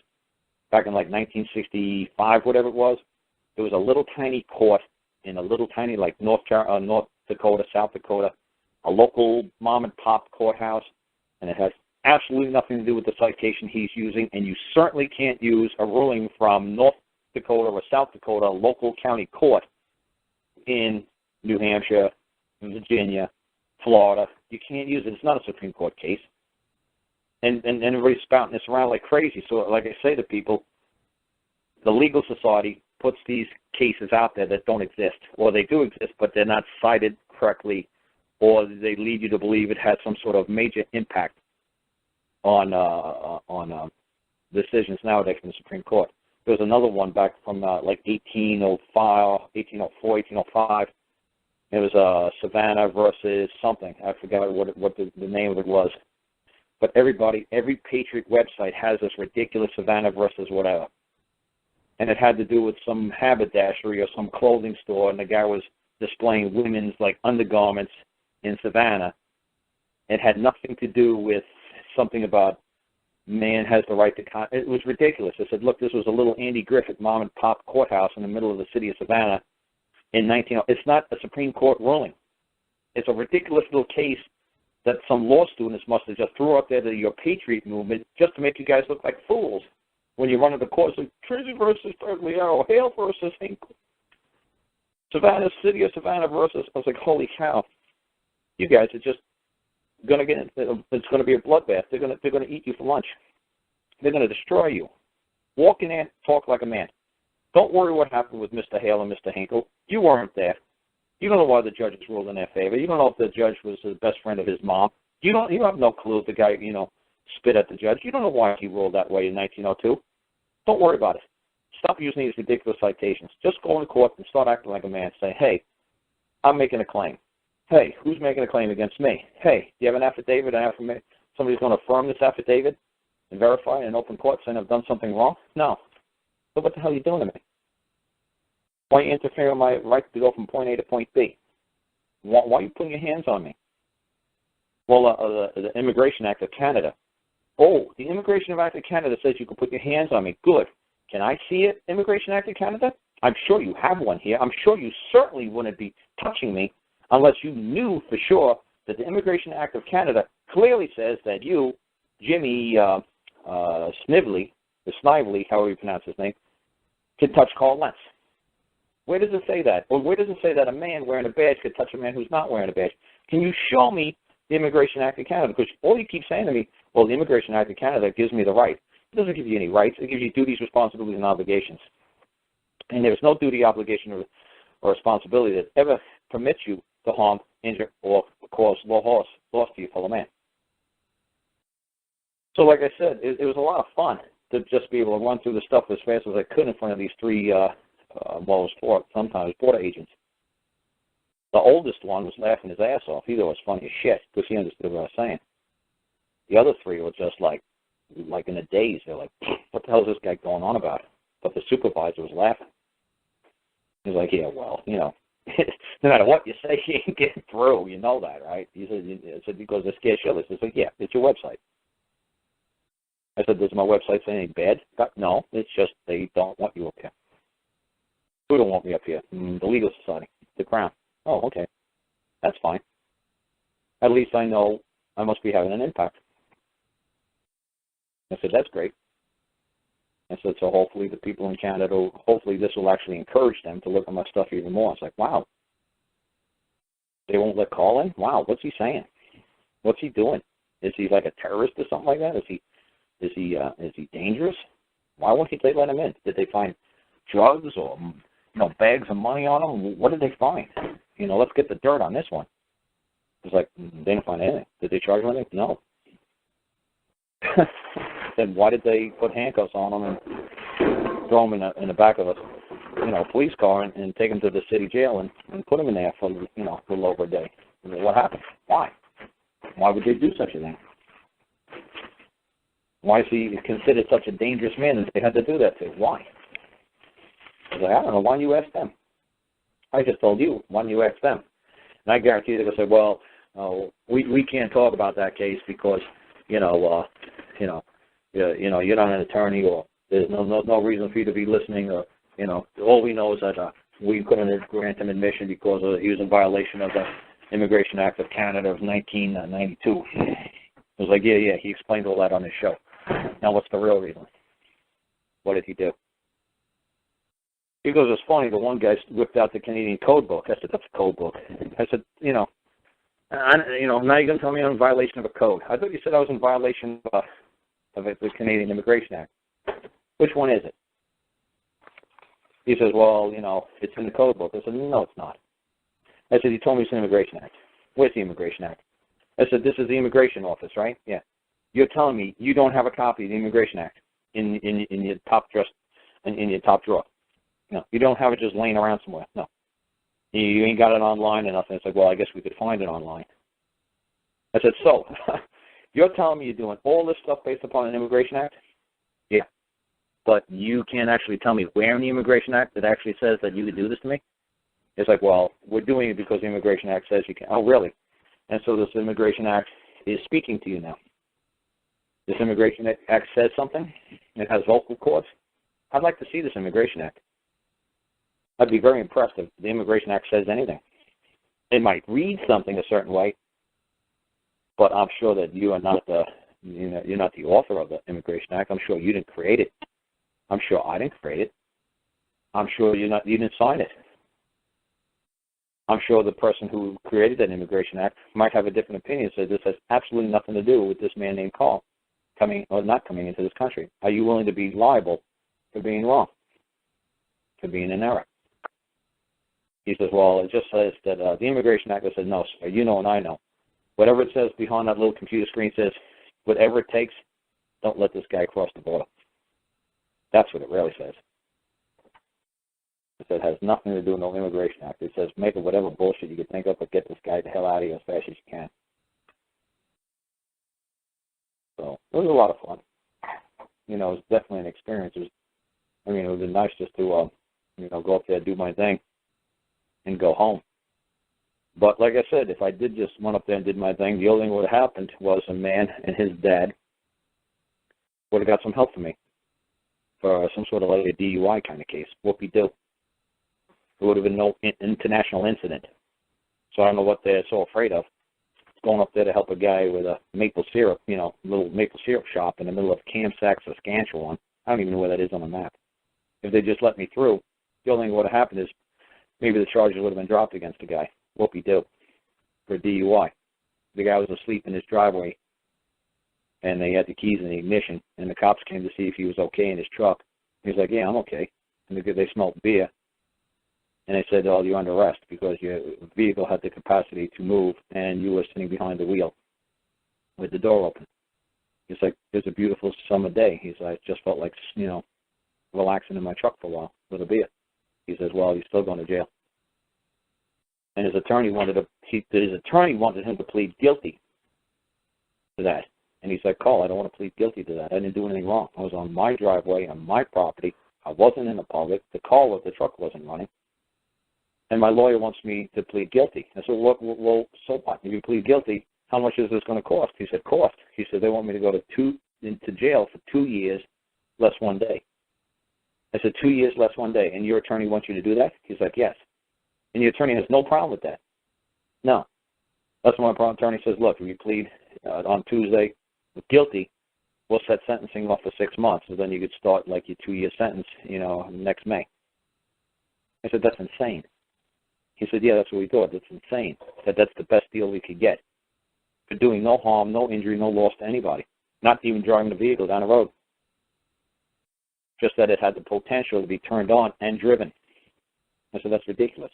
back in like 1965, whatever it was a little tiny court in a little tiny, like North Dakota, South Dakota, a local mom-and-pop courthouse, and it has absolutely nothing to do with the citation he's using, and you certainly can't use a ruling from North Dakota or South Dakota, local county court in New Hampshire, Virginia, Florida. You can't use it. It's not a Supreme Court case. And everybody's spouting this around like crazy. So like I say to people, the legal society puts these cases out there that don't exist, or they do exist, but they're not cited correctly, or they lead you to believe it has some sort of major impact on decisions nowadays from the Supreme Court. There was another one back from like 1804, 1805. It was Savannah versus something. I forgot what the name of it was. But every Patriot website has this ridiculous Savannah versus whatever. And it had to do with some haberdashery or some clothing store, and the guy was displaying women's like undergarments in Savannah. It had nothing to do with something about man has the right to it was ridiculous. I said, look, this was a little Andy Griffith mom-and-pop courthouse in the middle of the city of Savannah in it's not a Supreme Court ruling. It's a ridiculous little case that some law students must have just threw out there to your Patriot movement just to make you guys look like fools. When you run into courts like Trinity versus Pagliaro, Hale versus Hinkle, Savannah, City of Savannah versus, I was like, holy cow, you guys are just going to get, it's going to be a bloodbath. They're going to eat you for lunch. They're going to destroy you. Walk in there, talk like a man. Don't worry what happened with Mr. Hale and Mr. Hinkle. You weren't there. You don't know why the judges ruled in their favor. You don't know if the judge was the best friend of his mom. You have no clue if the guy, spit at the judge. You don't know why he ruled that way in 1902. Don't worry about it. Stop using these ridiculous citations. Just go into court and start acting like a man. Say, hey, I'm making a claim. Hey, who's making a claim against me? Hey, do you have an affidavit? Somebody's going to affirm this affidavit and verify in an open court saying I've done something wrong? No. So what the hell are you doing to me? Why are you interfering with my right to go from point A to point B? Why are you putting your hands on me? Well, the Immigration Act of Canada. Oh, the Immigration Act of Canada says you can put your hands on me. Good. Can I see it, Immigration Act of Canada? I'm sure you have one here. I'm sure you certainly wouldn't be touching me unless you knew for sure that the Immigration Act of Canada clearly says that you, Jimmy Snively, however you pronounce his name, can touch Karl Lentz. Where does it say that? Or where does it say that a man wearing a badge could touch a man who's not wearing a badge? Can you show me the Immigration Act of Canada? Because all you keep saying to me, well, the Immigration Act of Canada gives me the right. It doesn't give you any rights. It gives you duties, responsibilities, and obligations. And there's no duty, obligation, or responsibility that ever permits you to harm, injure, or cause loss to your fellow man. So like I said, it was a lot of fun to just be able to run through the stuff as fast as I could in front of these three, well, it was four, sometimes border agents. The oldest one was laughing his ass off. He thought it was funny as shit because he understood what I was saying. The other three were just like in a daze. They're like, what the hell is this guy going on about? But the supervisor was laughing. He was like, yeah, well, you know, no matter what you say, you ain't getting through. You know that, right? He said because they're scared shitless. I said, yeah, it's your website. I said, does my website say anything bad? No, it's just they don't want you up here. Who don't want me up here? The legal society, the Crown. Oh, okay. That's fine. At least I know I must be having an impact. I said, that's great. I said, so hopefully the people in Canada, hopefully this will actually encourage them to look at my stuff even more. It's like, wow. They won't let Karl in? Wow, what's he saying? What's he doing? Is he like a terrorist or something like that? Is he dangerous? Why won't they let him in? Did they find drugs or bags of money on him? What did they find? Let's get the dirt on this one. It's like they didn't find anything. Did they charge him anything? No. Then why did they put handcuffs on him and throw him in the back of a police car and take him to the city jail and put him in there for a little over a day? What happened? Why? Why would they do such a thing? Why is he considered such a dangerous man that they had to do that to? Why? I was like, I don't know. Why don't you ask them? I just told you. Why don't you ask them? And I guarantee they're going to say, well, we can't talk about that case because, you're not an attorney or there's no reason for you to be listening or, all we know is that we couldn't grant him admission because he was in violation of the Immigration Act of Canada of 1992. I was like, yeah, he explained all that on his show. Now what's the real reason? What did he do? He goes, it's funny, the one guy whipped out the Canadian code book. I said, that's a code book. I said, now you're going to tell me I'm in violation of a code. I thought you said I was in violation of the Canadian Immigration Act. Which one is it? He says, well, it's in the code book. I said, no, it's not. I said, you told me it's an Immigration Act. Where's the Immigration Act? I said, this is the Immigration Office, right? Yeah. You're telling me you don't have a copy of the Immigration Act in your top drawer. No, you don't have it just laying around somewhere. No. You ain't got it online or nothing. It's like, well, I guess we could find it online. I said, so, you're telling me you're doing all this stuff based upon an Immigration Act? Yeah. But you can't actually tell me where in the Immigration Act it actually says that you could do this to me? It's like, well, we're doing it because the Immigration Act says you can. Oh, really? And so this Immigration Act is speaking to you now. This Immigration Act says something. It has vocal cords. I'd like to see this Immigration Act. I'd be very impressed if the Immigration Act says anything. It might read something a certain way, but I'm sure that you are not you're not the author of the Immigration Act. I'm sure you didn't create it. I'm sure I didn't create it. I'm sure you didn't sign it. I'm sure the person who created that Immigration Act might have a different opinion, so this has absolutely nothing to do with this man named Karl coming or not coming into this country. Are you willing to be liable for being wrong, for being in error? He says, well, it just says that the Immigration Act. I said, no, sir, you know and I know. Whatever it says behind that little computer screen says, whatever it takes, don't let this guy cross the border. That's what it really says. It says it has nothing to do with no Immigration Act. It says make it whatever bullshit you can think of, but get this guy the hell out of here as fast as you can. So it was a lot of fun. It was definitely an experience. It would have been nice just to, go up there, do my thing, and go home. But like I said, if I did just went up there and did my thing, the only thing that would have happened was a man and his dad would have got some help from me for some sort of like a DUI kind of case. Whoopie-doo. It would have been no international incident. So I don't know what they're so afraid of. Going up there to help a guy with a maple syrup, little maple syrup shop in the middle of Kamsack, Saskatchewan. I don't even know where that is on the map. If they just let me through, the only thing that would have happened is maybe the charges would have been dropped against the guy. Whoopie-doo. For DUI. The guy was asleep in his driveway, and they had the keys in the ignition, and the cops came to see if he was okay in his truck. He was like, yeah, I'm okay. And they smelled beer. And they said, oh, you're under arrest because your vehicle had the capacity to move, and you were sitting behind the wheel with the door open. He's like, it was a beautiful summer day. He's like, I just felt like, relaxing in my truck for a while with a beer. He says, well, he's still going to jail. And his attorney wanted him to plead guilty to that. And he's like, Carl, I don't want to plead guilty to that. I didn't do anything wrong. I was on my driveway, on my property. I wasn't in the public. The truck wasn't running. And my lawyer wants me to plead guilty. I said, well, so what? If you plead guilty, how much is this going to cost? He said, cost. He said, they want me to go into jail for 2 years, less 1 day. I said, 2 years, less 1 day. And your attorney wants you to do that? He's like, yes. And your attorney has no problem with that. No. That's when my attorney says, look, if you plead on Tuesday guilty, we'll set sentencing off for 6 months, and then you could start like your 2-year sentence, next May. I said, that's insane. He said, yeah, that's what we thought. That's insane. That's the best deal we could get for doing no harm, no injury, no loss to anybody, not even driving the vehicle down the road. Just that it had the potential to be turned on and driven. I said, that's ridiculous.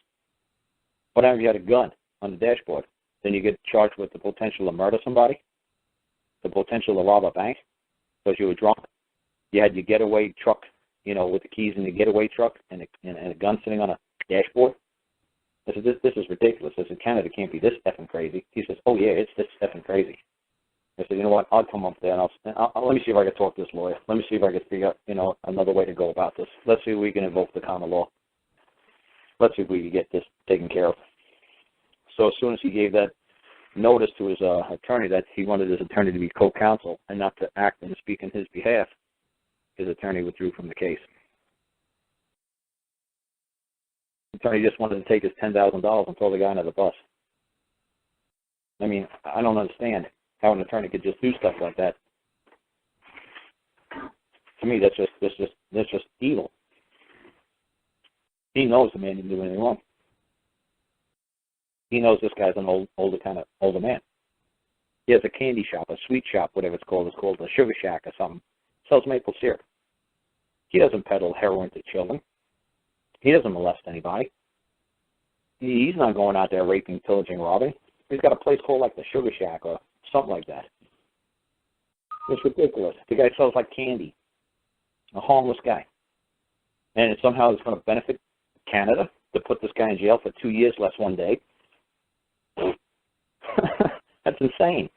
What if you had a gun on the dashboard? Then you get charged with the potential to murder somebody, the potential to rob a bank because you were drunk. You had your getaway truck, with the keys in the getaway truck and a gun sitting on a dashboard. I said, this is ridiculous. I said, Canada can't be this effing crazy. He says, oh, yeah, it's this effing crazy. I said, you know what, I'll come up there and let me see if I can talk to this lawyer. Let me see if I can figure out, another way to go about this. Let's see if we can invoke the common law. Let's see if we can get this taken care of. So as soon as he gave that notice to his attorney that he wanted his attorney to be co-counsel and not to act and speak in his behalf, his attorney withdrew from the case. The attorney just wanted to take his $10,000 and throw the guy under the bus. I mean, I don't understand how an attorney could just do stuff like that. To me, that's just evil. He knows the man didn't do anything wrong. He knows this guy's an older man. He has a candy shop, a sweet shop, whatever it's called. It's called a sugar shack or something. Sells maple syrup. He doesn't peddle heroin to children. He doesn't molest anybody. He's not going out there raping, pillaging, robbing. He's got a place called like the Sugar Shack or something like that. It's ridiculous. The guy sells like candy. A harmless guy. And somehow it's going to benefit Canada to put this guy in jail for 2 years, less 1 day. That's insane.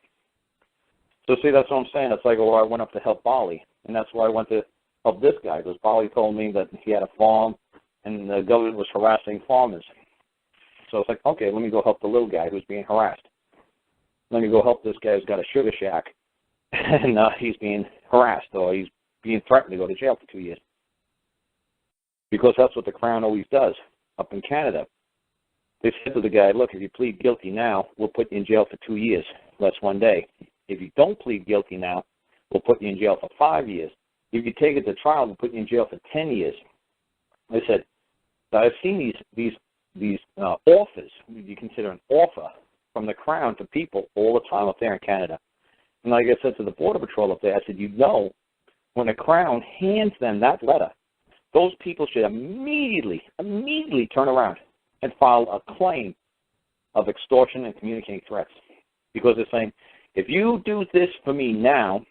So see, that's what I'm saying. It's like, I went up to help Bali, and that's why I went to help this guy, because Bali told me that he had a farm, and the government was harassing farmers. So it's like, okay, let me go help the little guy who's being harassed. Let me go help this guy who's got a sugar shack, and he's being harassed, or he's being threatened to go to jail for 2 years. Because that's what the Crown always does up in Canada. They said to the guy, look, if you plead guilty now, we'll put you in jail for 2 years, less 1 day. If you don't plead guilty now, we'll put you in jail for 5 years. If you take it to trial, we'll put you in jail for 10 years. They said, I've seen these offers, you consider an offer from the Crown to people all the time up there in Canada. And like I said to the Border Patrol up there, I said, when the Crown hands them that letter, those people should immediately turn around and file a claim of extortion and communicating threats. Because they're saying, if you do this for me now,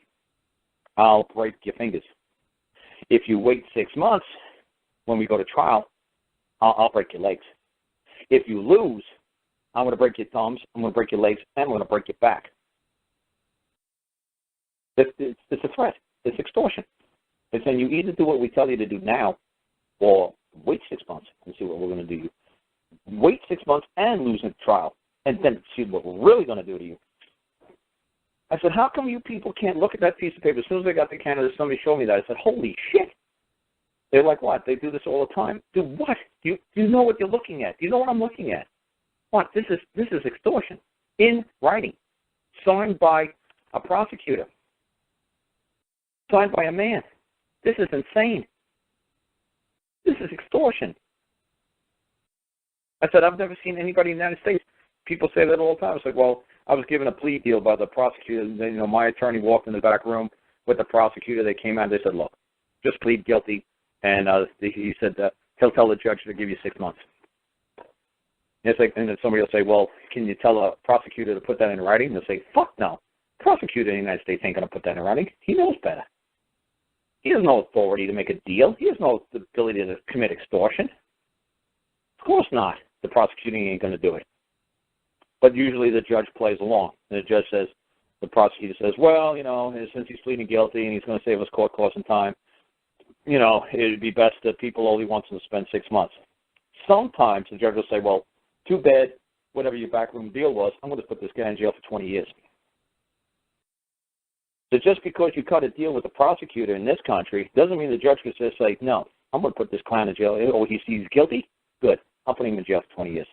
I'll break your fingers. If you wait 6 months, when we go to trial, I'll break your legs. If you lose, I'm going to break your thumbs, I'm going to break your legs, and I'm going to break your back. It's a threat. It's extortion. It's saying you either do what we tell you to do now, or wait 6 months and see what we're going to do to you. Wait 6 months and lose in the trial, and then see what we're really going to do to you. I said, how come you people can't look at that piece of paper? As soon as I got to Canada, somebody showed me that. I said, holy shit. They're like, what? They do this all the time? Do what? Do you know what you're looking at? Do you know what I'm looking at? What? This is extortion. In writing. Signed by a prosecutor. Signed by a man. This is insane. This is extortion. I said, I've never seen anybody in the United States. People say that all the time. It's like, well, I was given a plea deal by the prosecutor. My attorney walked in the back room with the prosecutor. They came out. They said, look, just plead guilty. And he said that he'll tell the judge to give you 6 months. And it's like, and then somebody will say, well, can you tell a prosecutor to put that in writing? They'll say, fuck no. Prosecutor in the United States ain't going to put that in writing. He knows better. He has no authority to make a deal. He has no ability to commit extortion. Of course not. The prosecuting ain't going to do it. But usually the judge plays along. And the judge says, the prosecutor says, well, since he's pleading guilty and he's going to save us court costs and time, it would be best that people only wants to spend 6 months. Sometimes the judge will say, well, too bad, whatever your backroom deal was, I'm going to put this guy in jail for 20 years. So just because you cut a deal with the prosecutor in this country doesn't mean the judge can just say, no, I'm going to put this clown in jail. Oh, he's guilty? Good. I'll put him in jail for 20 years.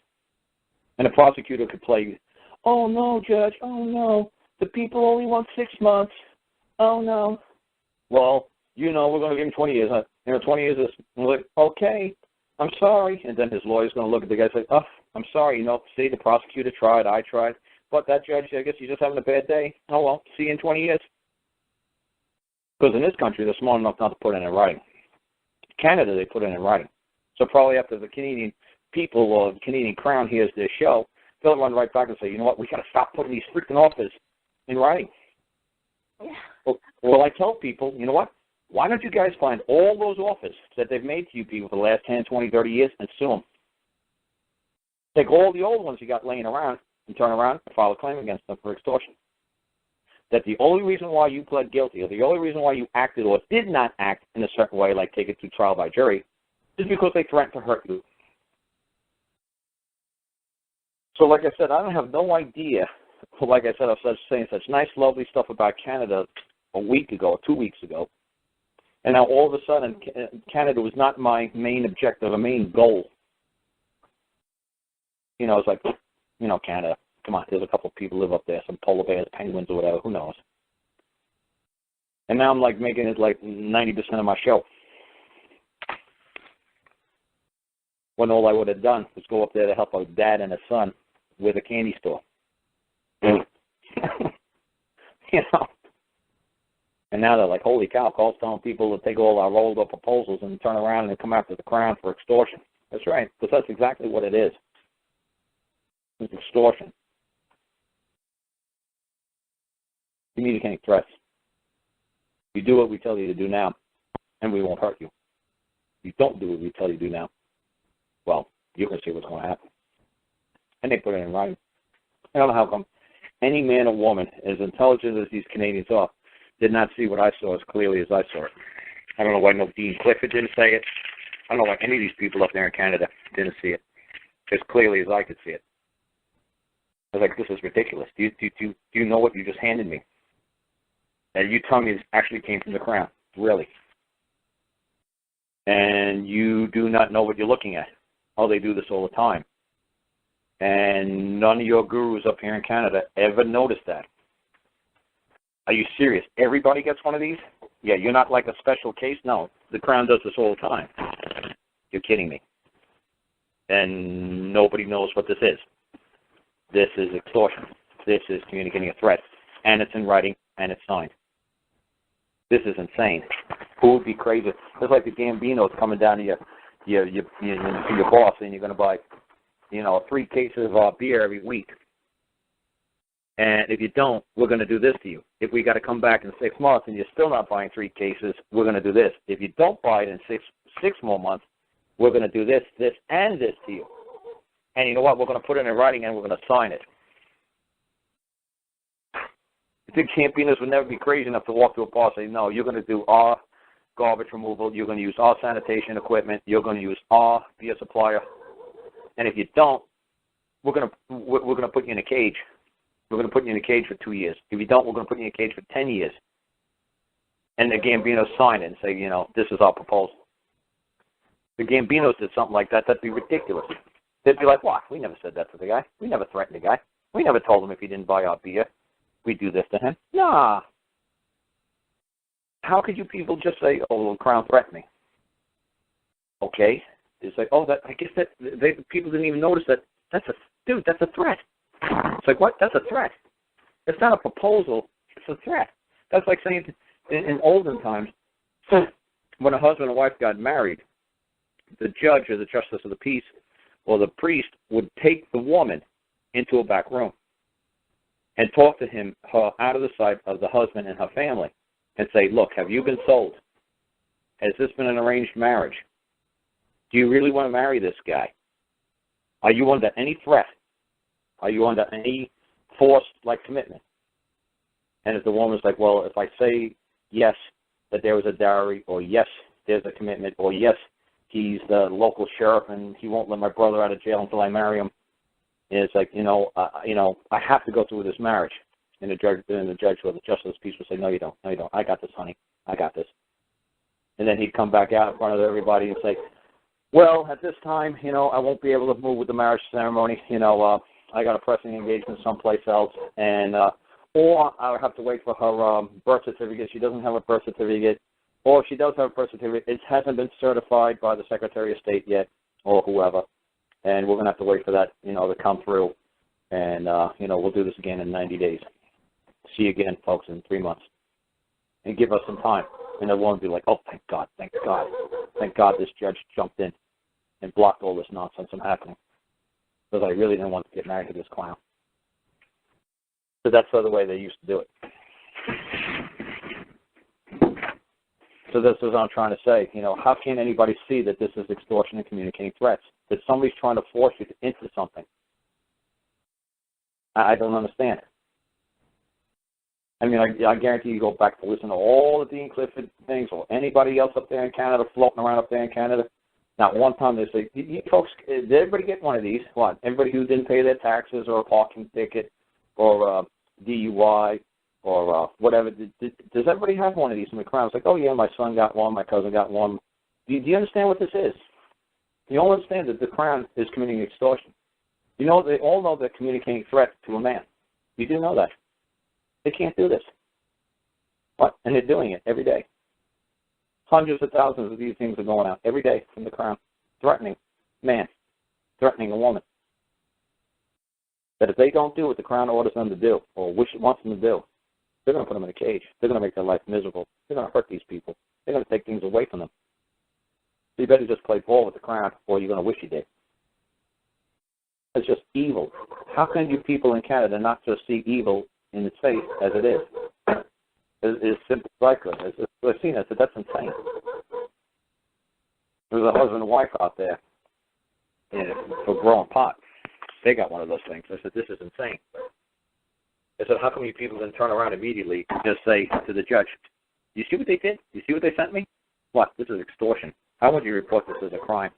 And the prosecutor could play, oh, no, judge, oh, no, the people only want 6 months. Oh, no. Well, we're going to give him 20 years. 20 years is, like, okay, I'm sorry. And then his lawyer's going to look at the guy and say, oh, I'm sorry, see, the prosecutor tried, I tried. But that judge, I guess he's just having a bad day. Oh, well, see you in 20 years. Because in this country, they're smart enough not to put it in writing. Canada, they put it in writing. So probably after the Canadian people or the Canadian Crown hears this show, they'll run right back and say, you know what, we got to stop putting these freaking offers in writing. Yeah. Well, I tell people, you know what, why don't you guys find all those offers that they've made to you people for the last 10, 20, 30 years and sue them? Take all the old ones you got laying around and turn around and file a claim against them for extortion. That the only reason why you pled guilty or the only reason why you acted or did not act in a certain way, like take it to trial by jury, is because they threatened to hurt you. So like I said, I don't have no idea. Like I said, I was saying such nice, lovely stuff about Canada a week ago, or 2 weeks ago. And now all of a sudden, Canada was not my main objective, a main goal. It's like, Canada. Come on, there's a couple of people live up there, some polar bears, penguins, or whatever, who knows. And now I'm like making it like 90% of my show. When all I would have done was go up there to help a dad and a son with a candy store. And now they're like, holy cow, Carl's telling people to take all our rolled up proposals and turn around and come after the Crown for extortion. That's right, because that's exactly what it is. It's extortion. Communicating threats. You do what we tell you to do now, and we won't hurt you. If you don't do what we tell you to do now, well, you can see what's going to happen. And they put it in writing. I don't know how come any man or woman, as intelligent as these Canadians are, did not see what I saw as clearly as I saw it. I don't know why no Dean Clifford didn't say it. I don't know why any of these people up there in Canada didn't see it as clearly as I could see it. I was like, this is ridiculous. Do you know what you just handed me? And you tell me this actually came from the Crown. Really? And you do not know what you're looking at. Oh, they do this all the time. And none of your gurus up here in Canada ever noticed that. Are you serious? Everybody gets one of these? Yeah, you're not like a special case? No, the Crown does this all the time. You're kidding me. And nobody knows what this is. This is extortion. This is communicating a threat. And it's in writing, and it's signed. This is insane. Who would be crazy? It's like the Gambinos coming down to your boss, and you're going to buy, 3 cases of beer every week. And if you don't, we're going to do this to you. If we got to come back in 6 months and you're still not buying 3 cases, we're going to do this. If you don't buy it in six more months, we're going to do this, and this to you. And you know what? We're going to put it in writing, and we're going to sign it. The Campinas would never be crazy enough to walk to a boss and say, no, you're going to do our garbage removal, you're going to use our sanitation equipment, you're going to use our beer supplier, and if you don't, we're going to put you in a cage. We're going to put you in a cage for 2 years. If you don't, we're going to put you in a cage for 10 years. And the Gambinos sign it and say, this is our proposal. If the Gambinos did something like that, that'd be ridiculous. They'd be like, what? We never said that to the guy. We never threatened the guy. We never told him if he didn't buy our beer, we'd do this to him. Nah. How could you people just say, oh, the Crown threatened me? Okay. It's like, I guess that people didn't even notice that. That's a threat. It's like, what? That's a threat. It's not a proposal. It's a threat. That's like saying in olden times, when a husband and wife got married, the judge or the justice of the peace or the priest would take the woman into a back room. and talk to her out of the sight of the husband and her family and say, look, have you been sold? Has this been an arranged marriage? Do you really want to marry this guy? Are you under any threat? Are you under any forced, commitment? And if the woman's like, well, if I say yes, that there was a dowry, or yes, there's a commitment, or yes, he's the local sheriff and he won't let my brother out of jail until I marry him, and it's like, I have to go through with this marriage. And the judge or the justice of the peace will say, no, you don't. No, you don't. I got this, honey. I got this. And then he'd come back out in front of everybody and say, well, at this time, I won't be able to move with the marriage ceremony. I got a pressing engagement someplace else, and or I'll have to wait for her birth certificate. She doesn't have a birth certificate, or if she does have a birth certificate, it hasn't been certified by the Secretary of State yet, or whoever, and we're going to have to wait for that, to come through, and we'll do this again in 90 days. See you again, folks, in 3 months, and give us some time. And the woman will be like, oh, thank God, thank God. Thank God this judge jumped in and blocked all this nonsense from happening, because I really didn't want to get married to this clown. So that's the way they used to do it. So this is what I'm trying to say. How can anybody see that this is extortion and communicating threats? That somebody's trying to force you into something? I don't understand. I mean, I guarantee you go back to listen to all the Dean Clifford things or anybody else up there in Canada, floating around up there in Canada. Not one time they say, you folks, did everybody get one of these? What? Everybody who didn't pay their taxes or a parking ticket or DUI or whatever, does everybody have one of these in the Crown? It's like, oh, yeah, my son got one, my cousin got one. Do you understand what this is? You all understand that the Crown is committing extortion. They all know they're communicating threats to a man. You do know that. They can't do this. What? And they're doing it every day. Hundreds of thousands of these things are going out every day from the Crown, threatening man, threatening a woman. That if they don't do what the Crown orders them to do, or wants them to do, they're going to put them in a cage. They're going to make their life miserable. They're going to hurt these people. They're going to take things away from them. So you better just play ball with the Crown, or you're going to wish you did. It's just evil. How can you people in Canada not just see evil in its face as it is? It's simple as I could. I've seen it. That's insane. There was a husband and wife out there for growing pot. They got one of those things. I said, this is insane. I said, how come you people didn't turn around immediately and just say to the judge, you see what they did? You see what they sent me? What? This is extortion. How would you report this as a crime?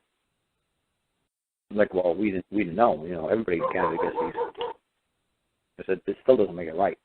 I'm like, well, we didn't know. Everybody in Canada gets these. I said, this still doesn't make it right.